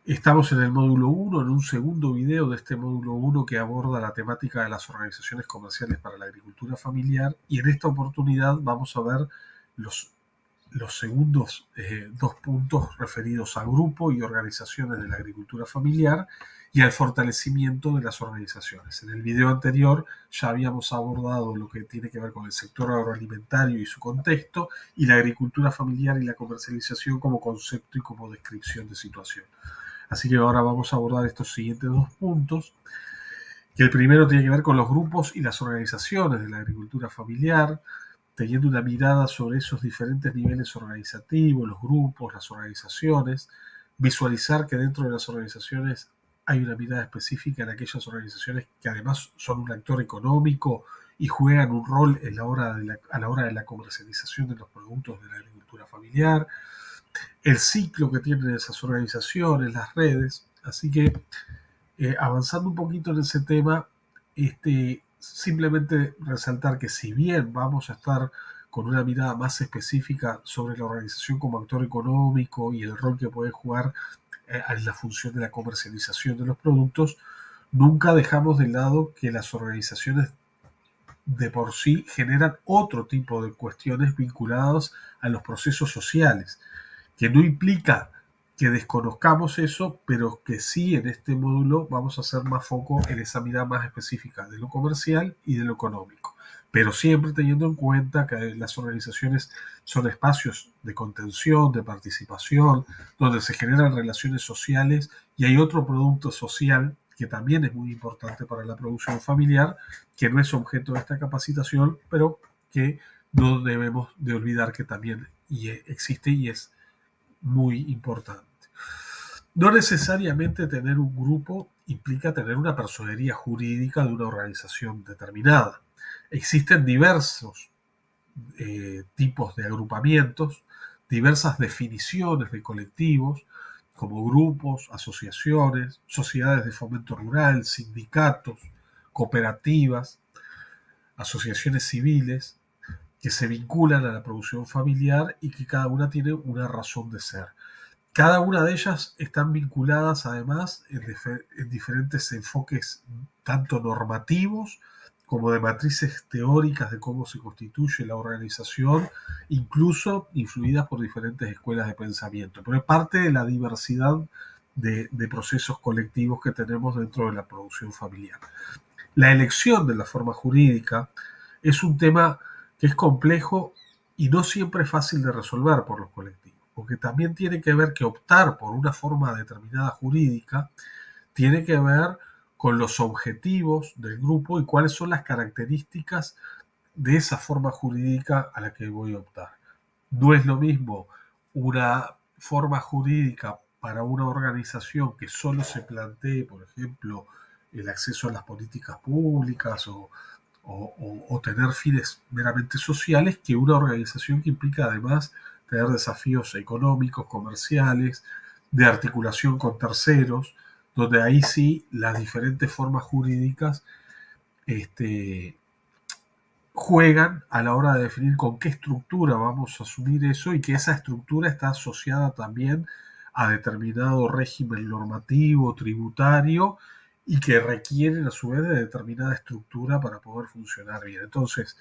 Estamos en el módulo 1, en un segundo video de este módulo 1 que aborda la temática de las organizaciones comerciales para la agricultura familiar, y en esta oportunidad vamos a ver los, los segundos dos puntos referidos a grupo y organizaciones de la agricultura familiar y al fortalecimiento de las organizaciones. En el video anterior ya habíamos abordado lo que tiene que ver con el sector agroalimentario y su contexto, y la agricultura familiar y la comercialización como concepto y como descripción de situación. Así que ahora vamos a abordar estos siguientes dos puntos, que el primero tiene que ver con los grupos y las organizaciones de la agricultura familiar, teniendo una mirada sobre esos diferentes niveles organizativos, los grupos, las organizaciones, visualizar que dentro de las organizaciones hay una mirada específica en aquellas organizaciones que además son un actor económico y juegan un rol a la hora de la comercialización de los productos de la agricultura familiar, el ciclo que tienen esas organizaciones, las redes. Así que avanzando un poquito en ese tema, simplemente resaltar que si bien vamos a estar con una mirada más específica sobre la organización como actor económico y el rol que puede jugar en la función de la comercialización de los productos, nunca dejamos de lado que las organizaciones de por sí generan otro tipo de cuestiones vinculadas a los procesos sociales, que no implica que desconozcamos eso, pero que sí en este módulo vamos a hacer más foco en esa mirada más específica de lo comercial y de lo económico, pero siempre teniendo en cuenta que las organizaciones son espacios de contención, de participación, donde se generan relaciones sociales y hay otro producto social que también es muy importante para la producción familiar, que no es objeto de esta capacitación, pero que no debemos de olvidar que también existe y es muy importante. No necesariamente tener un grupo implica tener una personería jurídica de una organización determinada. Existen diversos tipos de agrupamientos, diversas definiciones de colectivos, como grupos, asociaciones, sociedades de fomento rural, sindicatos, cooperativas, asociaciones civiles, que se vinculan a la producción familiar y que cada una tiene una razón de ser. Cada una de ellas están vinculadas además en diferentes enfoques tanto normativos como de matrices teóricas de cómo se constituye la organización, incluso influidas por diferentes escuelas de pensamiento. Pero es parte de la diversidad de procesos colectivos que tenemos dentro de la producción familiar. La elección de la forma jurídica es un tema que es complejo y no siempre es fácil de resolver por los colectivos, porque también tiene que ver que optar por una forma determinada jurídica tiene que ver con los objetivos del grupo y cuáles son las características de esa forma jurídica a la que voy a optar. No es lo mismo una forma jurídica para una organización que solo se plantee, por ejemplo, el acceso a las políticas públicas o tener fines meramente sociales, que una organización que implica además tener desafíos económicos, comerciales, de articulación con terceros, donde ahí sí las diferentes formas jurídicas este, juegan a la hora de definir con qué estructura vamos a asumir eso y que esa estructura está asociada también a determinado régimen normativo, tributario y que requieren a su vez de determinada estructura para poder funcionar bien. Entonces,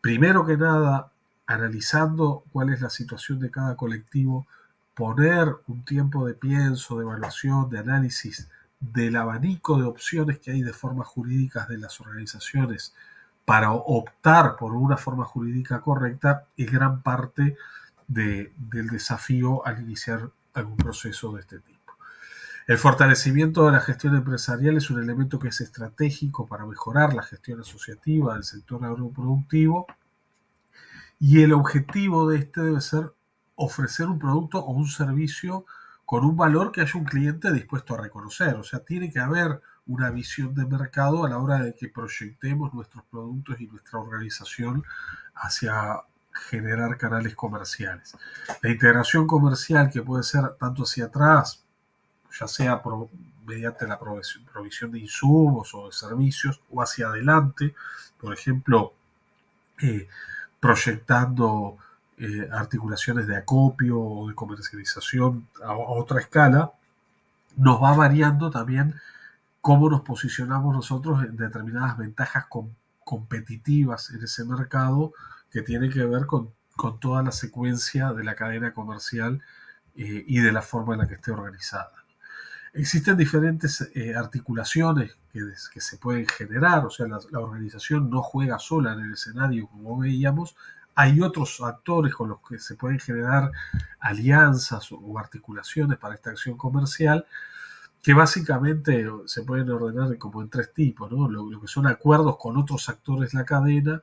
primero que nada, analizando cuál es la situación de cada colectivo, poner un tiempo de pienso, de evaluación, de análisis del abanico de opciones que hay de formas jurídicas de las organizaciones para optar por una forma jurídica correcta es gran parte del desafío al iniciar algún proceso de este tipo. El fortalecimiento de la gestión empresarial es un elemento que es estratégico para mejorar la gestión asociativa del sector agroproductivo, y el objetivo de este debe ser ofrecer un producto o un servicio con un valor que haya un cliente dispuesto a reconocer. O sea, tiene que haber una visión de mercado a la hora de que proyectemos nuestros productos y nuestra organización hacia generar canales comerciales. La integración comercial, que puede ser tanto hacia atrás, ya sea mediante la provisión de insumos o de servicios, o hacia adelante, por ejemplo, eh, proyectando articulaciones de acopio o de comercialización a otra escala, nos va variando también cómo nos posicionamos nosotros en determinadas ventajas competitivas en ese mercado que tiene que ver con toda la secuencia de la cadena comercial y de la forma en la que esté organizada. Existen diferentes articulaciones que se pueden generar, o sea, la organización no juega sola en el escenario como veíamos, hay otros actores con los que se pueden generar alianzas o articulaciones para esta acción comercial que básicamente se pueden ordenar como en tres tipos, ¿no? Lo que son acuerdos con otros actores de la cadena,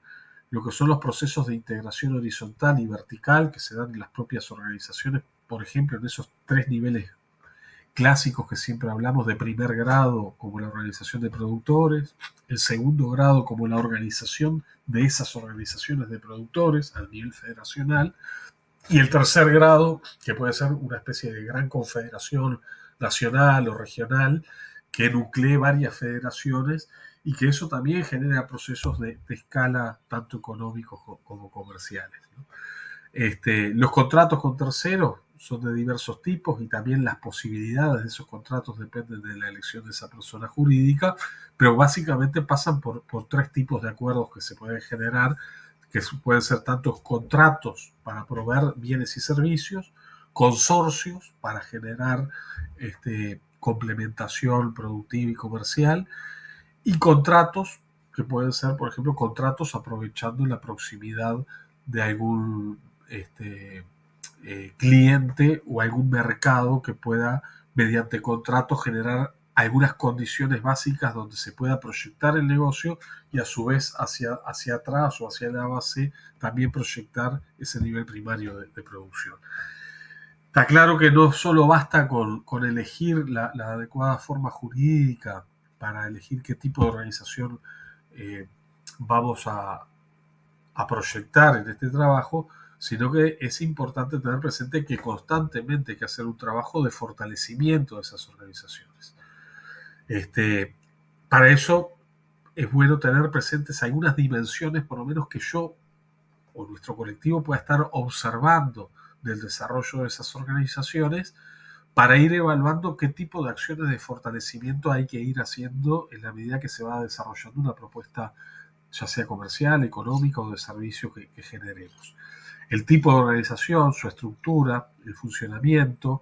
lo que son los procesos de integración horizontal y vertical que se dan en las propias organizaciones, por ejemplo, en esos tres niveles clásicos que siempre hablamos de primer grado como la organización de productores, el segundo grado como la organización de esas organizaciones de productores a nivel federacional y el tercer grado que puede ser una especie de gran confederación nacional o regional que nuclee varias federaciones y que eso también genera procesos de escala tanto económicos como comerciales, ¿no? Los contratos con terceros son de diversos tipos y también las posibilidades de esos contratos dependen de la elección de esa persona jurídica, pero básicamente pasan por tres tipos de acuerdos que se pueden generar, que pueden ser tantos contratos para proveer bienes y servicios, consorcios para generar complementación productiva y comercial, y contratos que pueden ser, por ejemplo, contratos aprovechando la proximidad de algún cliente o algún mercado que pueda, mediante contratos, generar algunas condiciones básicas donde se pueda proyectar el negocio y a su vez hacia atrás o hacia la base también proyectar ese nivel primario de producción. Está claro que no solo basta con elegir la adecuada forma jurídica para elegir qué tipo de organización eh, vamos a proyectar en este trabajo, sino que es importante tener presente que constantemente hay que hacer un trabajo de fortalecimiento de esas organizaciones. Para eso es bueno tener presentes algunas dimensiones, por lo menos que yo o nuestro colectivo pueda estar observando del desarrollo de esas organizaciones para ir evaluando qué tipo de acciones de fortalecimiento hay que ir haciendo en la medida que se va desarrollando una propuesta, ya sea comercial, económica o de servicio que generemos. El tipo de organización, su estructura, el funcionamiento,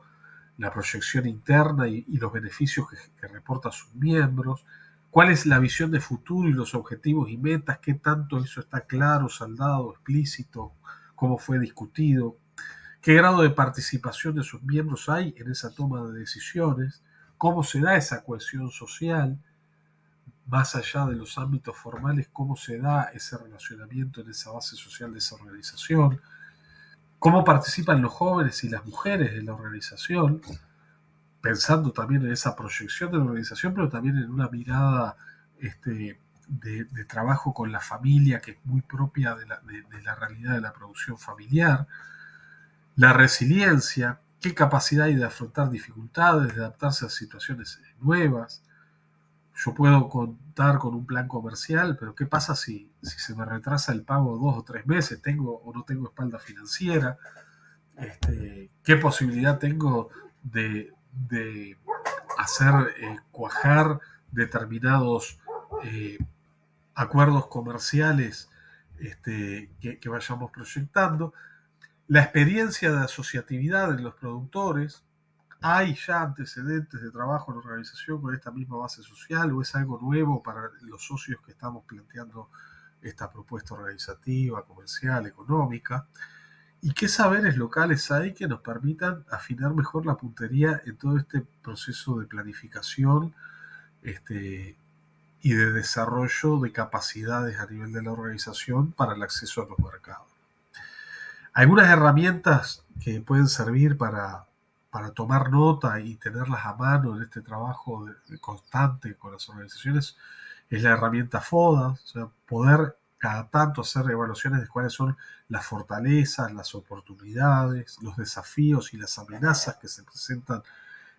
la proyección interna y los beneficios que reportan sus miembros, cuál es la visión de futuro y los objetivos y metas, qué tanto eso está claro, saldado, explícito, cómo fue discutido, qué grado de participación de sus miembros hay en esa toma de decisiones, cómo se da esa cohesión social, más allá de los ámbitos formales, cómo se da ese relacionamiento en esa base social de esa organización, cómo participan los jóvenes y las mujeres en la organización, pensando también en esa proyección de la organización, pero también en una mirada de trabajo con la familia que es muy propia de la realidad de la producción familiar, la resiliencia, qué capacidad hay de afrontar dificultades, de adaptarse a situaciones nuevas. Yo puedo contar con un plan comercial, pero ¿qué pasa si se me retrasa el pago 2 o 3 meses? ¿Tengo o no tengo espalda financiera? ¿Qué posibilidad tengo de hacer cuajar determinados eh, acuerdos comerciales que vayamos proyectando? La experiencia de asociatividad en los productores. ¿Hay ya antecedentes de trabajo en la organización con esta misma base social o es algo nuevo para los socios que estamos planteando esta propuesta organizativa, comercial, económica? ¿Y qué saberes locales hay que nos permitan afinar mejor la puntería en todo este proceso de planificación y de desarrollo de capacidades a nivel de la organización para el acceso a los mercados? Algunas herramientas que pueden servir para tomar nota y tenerlas a mano en este trabajo constante con las organizaciones es la herramienta FODA, o sea, poder cada tanto hacer evaluaciones de cuáles son las fortalezas, las oportunidades, los desafíos y las amenazas que se presentan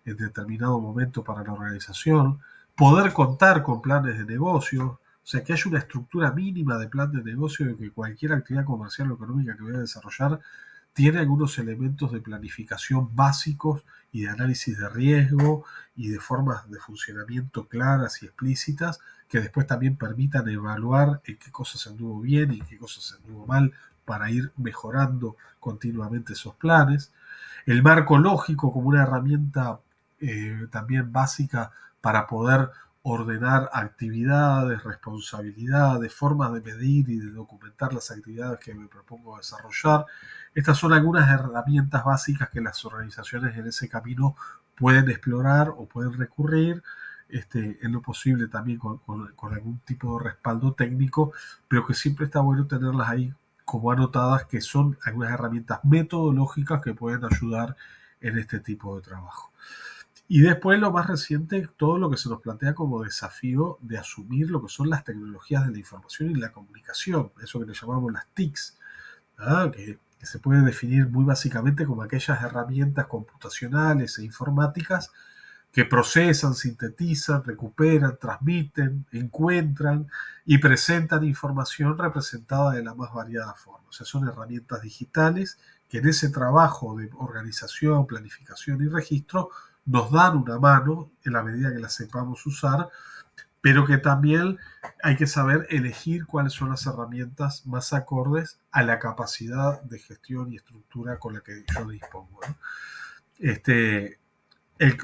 en determinado momento para la organización, poder contar con planes de negocio, o sea, que haya una estructura mínima de plan de negocio de que cualquier actividad comercial o económica que voy a desarrollar tiene algunos elementos de planificación básicos y de análisis de riesgo y de formas de funcionamiento claras y explícitas que después también permitan evaluar en qué cosas se anduvo bien y en qué cosas se anduvo mal para ir mejorando continuamente esos planes. El marco lógico como una herramienta también básica para poder ordenar actividades, responsabilidades, formas de medir y de documentar las actividades que me propongo desarrollar. Estas son algunas herramientas básicas que las organizaciones en ese camino pueden explorar o pueden recurrir, en lo posible también con algún tipo de respaldo técnico, pero que siempre está bueno tenerlas ahí como anotadas, que son algunas herramientas metodológicas que pueden ayudar en este tipo de trabajo. Y después lo más reciente, todo lo que se nos plantea como desafío de asumir lo que son las tecnologías de la información y la comunicación, eso que le llamamos las TICs, ¿ah? Que se puede definir muy básicamente como aquellas herramientas computacionales e informáticas que procesan, sintetizan, recuperan, transmiten, encuentran y presentan información representada de la más variada forma. O sea, son herramientas digitales que en ese trabajo de organización, planificación y registro nos dan una mano en la medida que las sepamos usar, pero que también hay que saber elegir cuáles son las herramientas más acordes a la capacidad de gestión y estructura con la que yo dispongo, ¿no?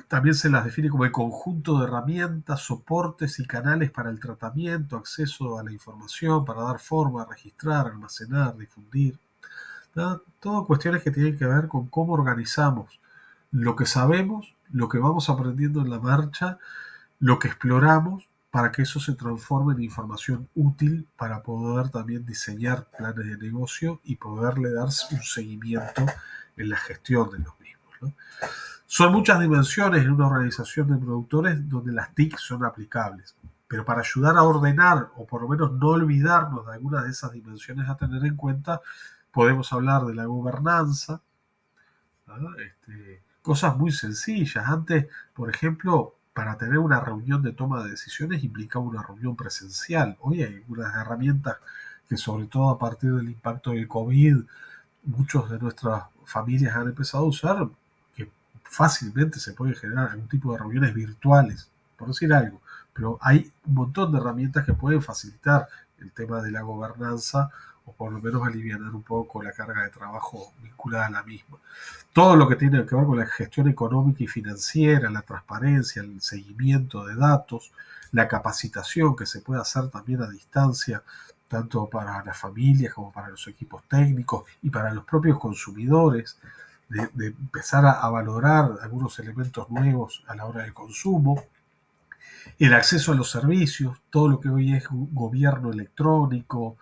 También se las define como el conjunto de herramientas, soportes y canales para el tratamiento, acceso a la información, para dar forma, registrar, almacenar, difundir, ¿no? Todo cuestiones que tienen que ver con cómo organizamos lo que sabemos, lo que vamos aprendiendo en la marcha, lo que exploramos, para que eso se transforme en información útil para poder también diseñar planes de negocio y poderle dar un seguimiento en la gestión de los mismos, ¿no? Son muchas dimensiones en una organización de productores donde las TIC son aplicables, pero para ayudar a ordenar o por lo menos no olvidarnos de algunas de esas dimensiones a tener en cuenta, podemos hablar de la gobernanza, ¿no? Cosas muy sencillas. Antes, por ejemplo, para tener una reunión de toma de decisiones implicaba una reunión presencial. Hoy hay algunas herramientas que, sobre todo a partir del impacto del COVID, muchos de nuestras familias han empezado a usar, que fácilmente se puede generar algún tipo de reuniones virtuales, por decir algo. Pero hay un montón de herramientas que pueden facilitar el tema de la gobernanza o por lo menos aliviar un poco la carga de trabajo vinculada a la misma. Todo lo que tiene que ver con la gestión económica y financiera, la transparencia, el seguimiento de datos, la capacitación que se puede hacer también a distancia, tanto para las familias como para los equipos técnicos y para los propios consumidores, de empezar a valorar algunos elementos nuevos a la hora del consumo, el acceso a los servicios, todo lo que hoy es gobierno electrónico,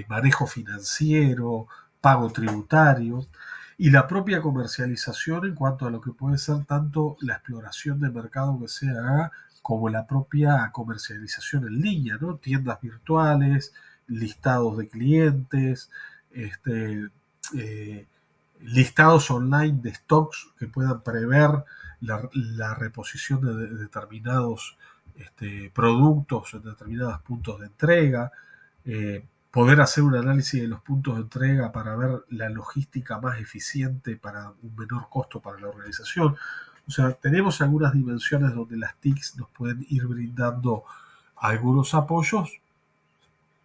manejo financiero, pago tributario, y la propia comercialización en cuanto a lo que puede ser tanto la exploración de mercado que se haga como la propia comercialización en línea, ¿no? Tiendas virtuales, listados de clientes, listados online de stocks que puedan prever la reposición de determinados productos en determinados puntos de entrega, poder hacer un análisis de los puntos de entrega para ver la logística más eficiente para un menor costo para la organización. O sea, tenemos algunas dimensiones donde las TICs nos pueden ir brindando algunos apoyos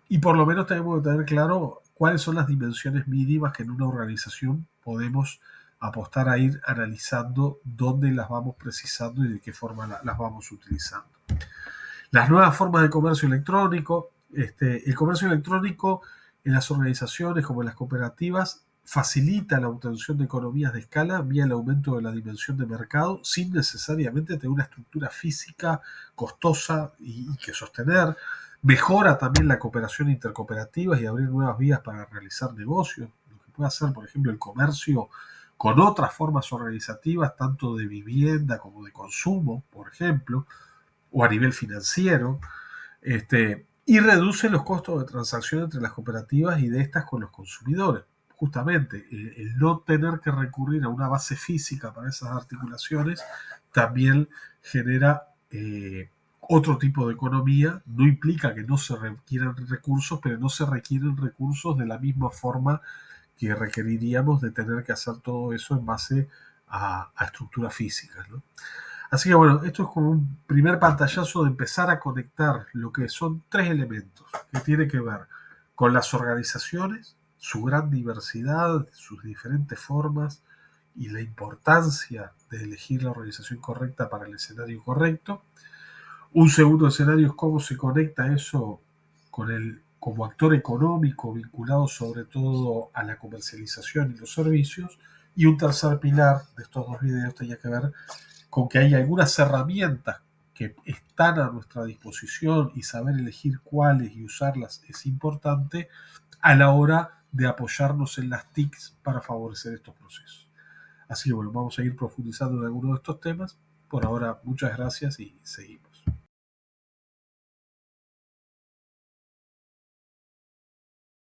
y por lo menos tenemos que tener claro cuáles son las dimensiones mínimas que en una organización podemos apostar a ir analizando dónde las vamos precisando y de qué forma las vamos utilizando. Las nuevas formas de comercio electrónico. El comercio electrónico en las organizaciones como en las cooperativas facilita la obtención de economías de escala vía el aumento de la dimensión de mercado sin necesariamente tener una estructura física costosa y que sostener. Mejora también la cooperación intercooperativa y abrir nuevas vías para realizar negocios, lo que puede hacer, por ejemplo, el comercio con otras formas organizativas, tanto de vivienda como de consumo, por ejemplo, o a nivel financiero, y reduce los costos de transacción entre las cooperativas y de estas con los consumidores. Justamente, el no tener que recurrir a una base física para esas articulaciones también genera otro tipo de economía. No implica que no se requieran recursos, pero no se requieren recursos de la misma forma que requeriríamos de tener que hacer todo eso en base a estructuras físicas, ¿no? Así que bueno, esto es como un primer pantallazo de empezar a conectar lo que son tres elementos que tienen que ver con las organizaciones, su gran diversidad, sus diferentes formas y la importancia de elegir la organización correcta para el escenario correcto. Un segundo escenario es cómo se conecta eso con el como actor económico vinculado sobre todo a la comercialización y los servicios. Y un tercer pilar de estos dos videos tenía que ver con que hay algunas herramientas que están a nuestra disposición y saber elegir cuáles y usarlas es importante a la hora de apoyarnos en las TICs para favorecer estos procesos. Así que bueno, vamos a ir profundizando en algunos de estos temas. Por ahora, muchas gracias y seguimos.